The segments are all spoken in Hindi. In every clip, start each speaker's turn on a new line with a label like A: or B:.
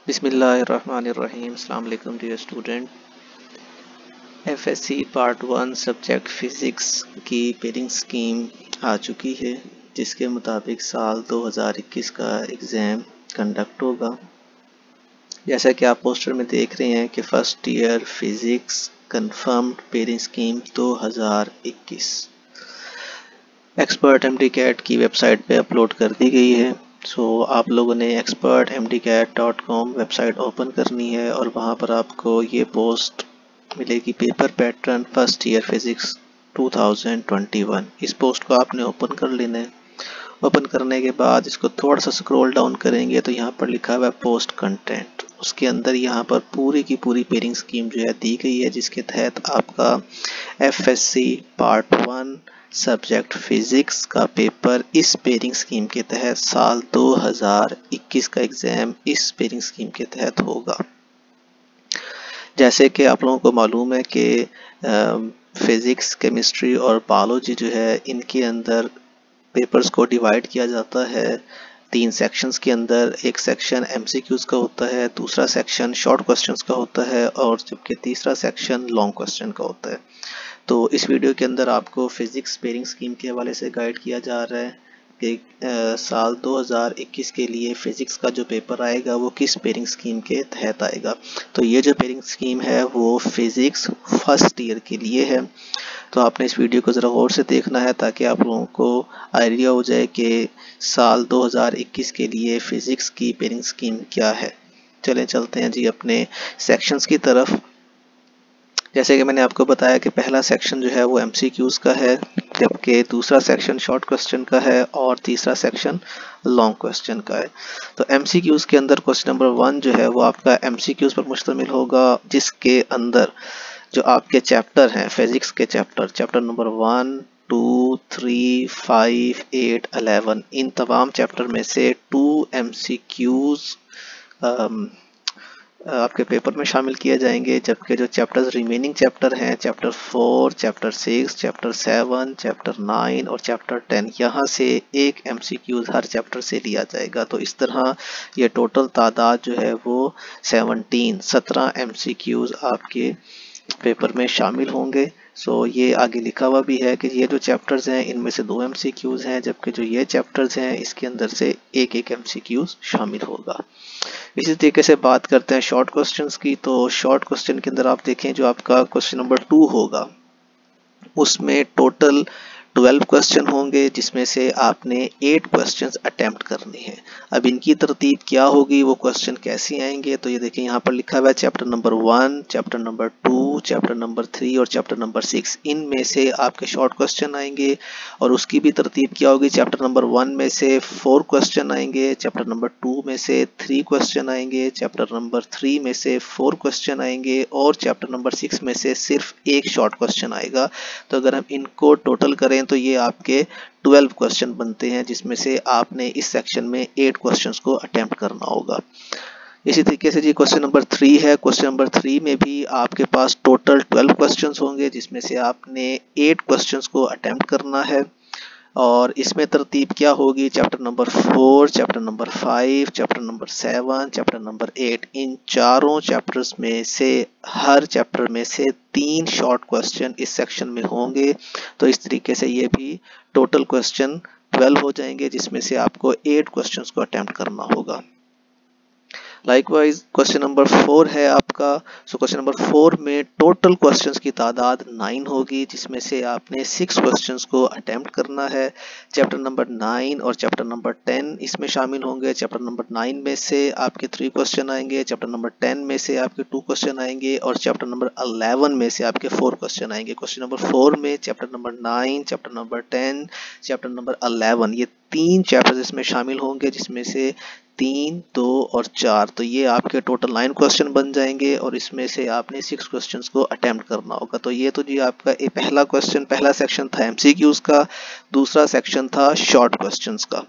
A: बिस्मिल्लाहिर्रहमानिर्रहीम। अस्सलाम वालेकुम dear student. FSc part 1 subject physics की पेयरिंग स्कीम आ चुकी है, जिसके मुताबिक साल 2021 का एग्ज़ाम कंडक्ट होगा। जैसा कि आप पोस्टर में देख रहे हैं कि first year physics confirmed pairing scheme 2021 expert MDCAT की वेबसाइट पे अपलोड कर दी गई है। आप लोगों ने expertmdcat.com वेबसाइट ओपन करनी है और वहाँ पर आपको ये पोस्ट मिलेगी, paper pattern first year physics 2021। इस पोस्ट को आपने ओपन कर लेना है। ओपन करने के बाद इसको थोड़ा सा स्क्रॉल डाउन करेंगे तो यहाँ पर लिखा हुआ है पोस्ट कंटेंट। उसके अंदर यहाँ पर पूरी की पूरी पेयरिंग स्कीम जो है दी गई है, जिसके तहत आपका FSC पार्ट 1 सब्जेक्ट फिज़िक्स का पेपर इस पेयरिंग स्कीम के तहत साल 2021 का एग्ज़ाम इस पेयरिंग स्कीम के तहत होगा। जैसे कि आप लोगों को मालूम है कि फिज़िक्स, केमिस्ट्री और बायोलॉजी जो है, इनके अंदर पेपर्स को डिवाइड किया जाता है 3 सेक्शंस के अंदर। एक सेक्शन MCQs का होता है, दूसरा सेक्शन शॉर्ट क्वेश्चंस का होता है और जबकि तीसरा सेक्शन लॉन्ग क्वेश्चन का होता है। तो इस वीडियो के अंदर आपको फिज़िक्स पेयरिंग स्कीम के हवाले से गाइड किया जा रहा है कि साल 2021 के लिए फ़िज़िक्स का जो पेपर आएगा वो किस पेयरिंग स्कीम के तहत आएगा। तो ये जो पेयरिंग स्कीम है वो फ़िज़िक्स फर्स्ट ईयर के लिए है। तो आपने इस वीडियो को ज़रा गौर से देखना है ताकि आप लोगों को आइडिया हो जाए कि साल 2021 के लिए फ़िज़िक्स की पेयरिंग स्कीम क्या है। चलें चलते हैं जी अपने सेक्शंस की तरफ। जैसे कि मैंने आपको बताया कि पहला सेक्शन जो है वो MCQs का है, जबकि दूसरा सेक्शन शॉर्ट क्वेश्चन का है और तीसरा सेक्शन लॉन्ग क्वेश्चन का है। तो MCQs के अंदर क्वेश्चन नंबर 1 जो है वो आपका MCQs पर मुश्तमिल होगा, जिसके अंदर जो आपके चैप्टर हैं फिज़िक्स के चैप्टर नंबर 1, 2, 3, 5, 8, 11, इन तमाम चैप्टर में से 2 MCQs आपके पेपर में शामिल किए जाएंगे, जबकि जो चैप्टर्स रिमेनिंग चैप्टर हैं, चैप्टर 4, चैप्टर 6, चैप्टर 7, चैप्टर 9 और चैप्टर 10, यहाँ से एक MCQs हर चैप्टर से लिया जाएगा। तो इस तरह ये टोटल तादाद जो है वो 17 MCQs आपके पेपर में शामिल होंगे। ये आगे लिखा हुआ भी है कि ये जो चैप्टर्स हैं इनमें से 2 MCQs हैं, जबकि जो ये चैप्टर्स हैं इसके अंदर से एक MCQs शामिल होगा। इसी तरीके से बात करते हैं शॉर्ट क्वेश्चंस की। तो शॉर्ट क्वेश्चन के अंदर आप देखें जो आपका क्वेश्चन नंबर 2 होगा, उसमें टोटल 12 क्वेश्चन होंगे, जिसमें से आपने 8 क्वेश्चंस अटेम्प्ट करने हैं। अब इनकी तरतीब क्या होगी, वो क्वेश्चन कैसे आएंगे, तो ये देखें यहाँ पर लिखा हुआ है chapter number 1, chapter number 2, chapter number 3 और चैप्टर नंबर 6। इनमें से आपके शॉर्ट क्वेश्चन आएंगे और उसकी भी तरतीब क्या होगी, चैप्टर नंबर 1 में से 4 क्वेश्चन आएंगे, चैप्टर नंबर 2 में से 3 क्वेश्चन आएंगे, चैप्टर नंबर 3 में से 4 क्वेश्चन आएंगे और चैप्टर नंबर 6 में से सिर्फ एक शॉर्ट क्वेश्चन आएगा। तो अगर हम इनको टोटल करें तो ये आपके 12 क्वेश्चन बनते हैं, जिसमें से आपने इस सेक्शन में 8 क्वेश्चंस को अटेम्प्ट करना होगा। इसी तरीके से जी क्वेश्चन नंबर 3 है। क्वेश्चन नंबर 3 में भी आपके पास टोटल 12 क्वेश्चंस होंगे, जिसमें से आपने 8 क्वेश्चंस को अटेम्प्ट करना है। और इसमें तरतीब क्या होगी, chapter number 4, chapter number 5, chapter number 7, chapter number 8, इन चारों चैप्टर्स में से हर चैप्टर में से 3 शॉर्ट क्वेश्चन इस सेक्शन में होंगे। तो इस तरीके से ये भी टोटल क्वेश्चन 12 हो जाएंगे, जिसमें से आपको 8 क्वेश्चंस को अटेम्प्ट करना होगा। लाइकवाइज क्वेश्चन नंबर 4 है आपका। क्वेश्चन नंबर 4 में टोटल क्वेश्चंस की तादाद 9 होगी, जिसमें से आपने 6 क्वेश्चंस को अटेम्प्ट करना है। चैप्टर नंबर 9 और चैप्टर नंबर 10 इसमें शामिल होंगे। चैप्टर नंबर 9 में से आपके 3 क्वेश्चन आएंगे, चैप्टर नंबर 10 में से आपके 2 क्वेश्चन आएंगे और चैप्टर नंबर 11 में से आपके 4 क्वेश्चन आएंगे। क्वेश्चन नंबर 4 में chapter number 9, chapter number 10, chapter number 11, ये 3 चैप्टर्स इसमें शामिल होंगे, जिसमें से 3, 2 और 4। तो ये आपके टोटल 9 क्वेश्चन बन जाएंगे और इसमें से आपने 6 क्वेश्चंस को अटेम्प्ट करना होगा। तो ये तो जी आपका पहला सेक्शन था MCQs का, दूसरा सेक्शन था शॉर्ट क्वेश्चंस का।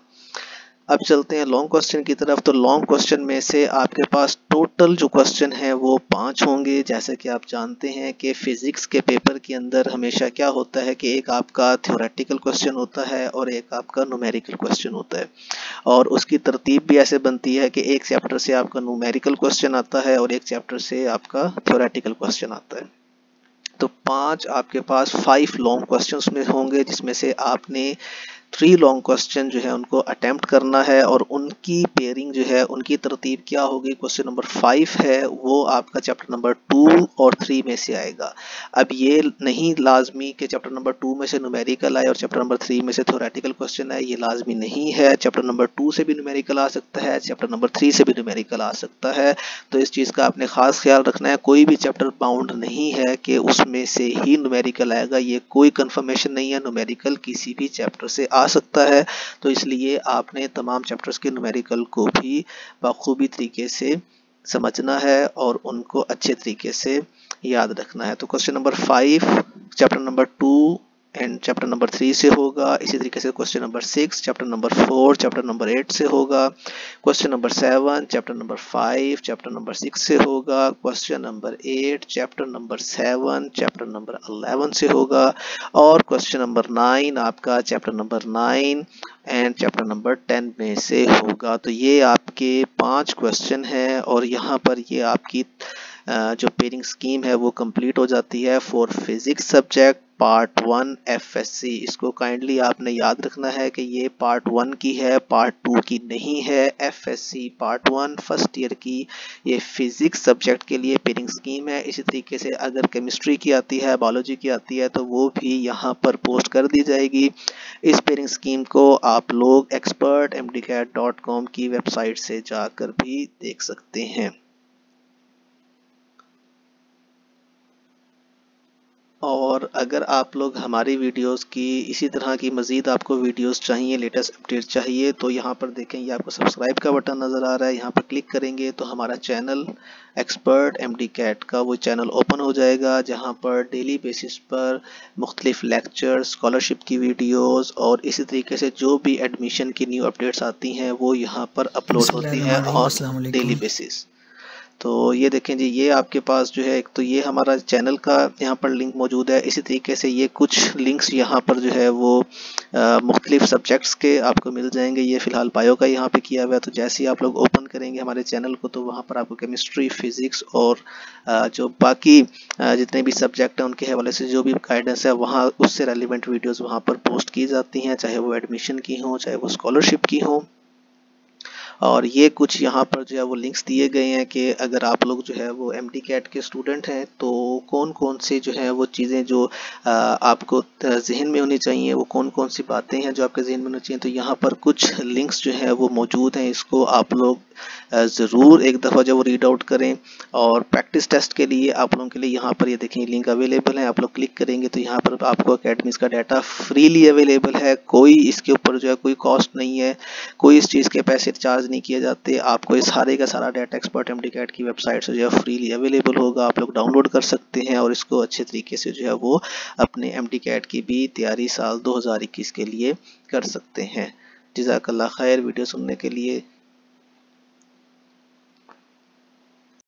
A: अब चलते हैं लॉन्ग क्वेश्चन की तरफ। तो लॉन्ग क्वेश्चन में से आपके पास टोटल जो क्वेश्चन है वो 5 होंगे। जैसे कि आप जानते हैं कि फिजिक्स के पेपर के अंदर हमेशा क्या होता है कि एक आपका थ्योरेटिकल क्वेश्चन होता है और एक आपका न्यूमेरिकल क्वेश्चन होता है, और उसकी तरतीब भी ऐसे बनती है कि एक चैप्टर से आपका न्यूमेरिकल क्वेश्चन आता है और एक चैप्टर से आपका थ्योरेटिकल क्वेश्चन आता है। तो 5 आपके पास 5 लॉन्ग क्वेश्चंस में होंगे, जिसमें से आपने 3 लॉन्ग क्वेश्चन जो है उनको अटेम्प्ट करना है, और उनकी पेयरिंग जो है उनकी तरतीब क्या होगी। क्वेश्चन नंबर 5 है वो आपका चैप्टर नंबर 2 और 3 में से आएगा। अब ये नहीं लाजमी कि चैप्टर नंबर 2 में से न्यूमेरिकल आए और चैप्टर नंबर 3 में से थ्योरेटिकल क्वेश्चन आए, ये लाजमी नहीं है। चैप्टर नंबर 2 से भी न्यूमेरिकल आ सकता है, चैप्टर नंबर 3 से भी न्यूमेरिकल आ सकता है। तो इस चीज़ का आपने खास ख्याल रखना है। कोई भी चैप्टर बाउंड नहीं है कि उसमें से ही न्यूमेरिकल आएगा, ये कोई कंफर्मेशन नहीं है। न्यूमेरिकल किसी भी चैप्टर से आ सकता है, तो इसलिए आपने तमाम चैप्टर्स के न्यूमेरिकल को भी बखूबी तरीके से समझना है और उनको अच्छे तरीके से याद रखना है। तो question number 5 chapter number 2 and chapter number 3 से होगा। इसी तरीके से question number 6 chapter number 4 chapter number 8 से होगा। Question number 7 chapter number 5 chapter number 6 से होगा। Question number 8 chapter number 7 chapter number 11 से होगा। और क्वेश्चन नंबर 9 आपका chapter number 9 and chapter number 10 में से होगा। तो ये आपके 5 क्वेश्चन हैं, और यहाँ पर ये आपकी जो पेयरिंग स्कीम है वो कंप्लीट हो जाती है for physics subject part 1 FSC। इसको काइंडली आपने याद रखना है कि ये पार्ट 1 की है, पार्ट 2 की नहीं है। FSC पार्ट 1 फर्स्ट ईयर की ये फिजिक्स सब्जेक्ट के लिए पेयरिंग स्कीम है। इसी तरीके से अगर केमिस्ट्री की आती है, बायोलॉजी की आती है, तो वो भी यहाँ पर पोस्ट कर दी जाएगी। इस पेयरिंग स्कीम को आप लोग expertmdcat.com की वेबसाइट से जाकर भी देख सकते हैं। और अगर आप लोग हमारी वीडियोस की इसी तरह की मज़ीद आपको वीडियोस चाहिए, लेटेस्ट अपडेट चाहिए, तो यहाँ पर देखें ये आपको सब्सक्राइब का बटन नज़र आ रहा है। यहाँ पर क्लिक करेंगे तो हमारा चैनल एक्सपर्ट MD CAT का वो चैनल ओपन हो जाएगा, जहाँ पर डेली बेसिस पर मुख्तलिफ लेक्चर, स्कॉलरशिप की वीडियोस और इसी तरीके से जो भी एडमिशन की न्यू अपडेट्स आती हैं वो यहाँ पर अपलोड होती हैं ऑन डेली बेसिस। तो ये देखें जी, ये आपके पास जो है एक तो ये हमारा चैनल का यहाँ पर लिंक मौजूद है। इसी तरीके से ये कुछ लिंक्स यहाँ पर जो है वो मुख्तलिफ सब्जेक्ट्स के आपको मिल जाएंगे। ये फ़िलहाल बायो का यहाँ पे किया हुआ है, तो जैसे ही आप लोग ओपन करेंगे हमारे चैनल को तो वहाँ पर आपको केमिस्ट्री, फिज़िक्स और जो बाकी जितने भी सब्जेक्ट हैं उनके हवाले से जो भी गाइडेंस है वहाँ उससे रेलिवेंट वीडियोज़ वहाँ पर पोस्ट की जाती हैं, चाहे वो एडमिशन की हों, चाहे वो स्कॉलरशिप की हों। और ये कुछ यहाँ पर जो है वो लिंक्स दिए गए हैं कि अगर आप लोग जो है वो MD CAT के स्टूडेंट हैं तो कौन कौन सी जो है वो चीज़ें जो आपको जहन में होनी चाहिए, वो कौन कौन सी बातें हैं जो आपके जहन में होनी चाहिए। तो यहाँ पर कुछ लिंक्स जो है वो मौजूद हैं, इसको आप लोग ज़रूर एक दफ़ा जब वो रीड आउट करें। और प्रैक्टिस टेस्ट के लिए आप लोगों के लिए यहाँ पर ये देखें लिंक अवेलेबल है। आप लोग क्लिक करेंगे तो यहाँ पर आपको अकेडमीज़ का डाटा फ्रीली अवेलेबल है, कोई इसके ऊपर जो है कोई कॉस्ट नहीं है, कोई इस चीज़ के पैसे चार्ज नहीं किए जाते। आपको इस सारे का सारा डाटा एक्सपर्ट MD CAT की वेबसाइट से जो है फ्रीली अवेलेबल होगा, आप लोग डाउनलोड कर सकते हैं और इसको अच्छे तरीके से जो है वो अपने MD CAT की भी तैयारी साल 2021 के लिए कर सकते हैं। जज़ाकल्लाह खैर वीडियो सुनने के लिए।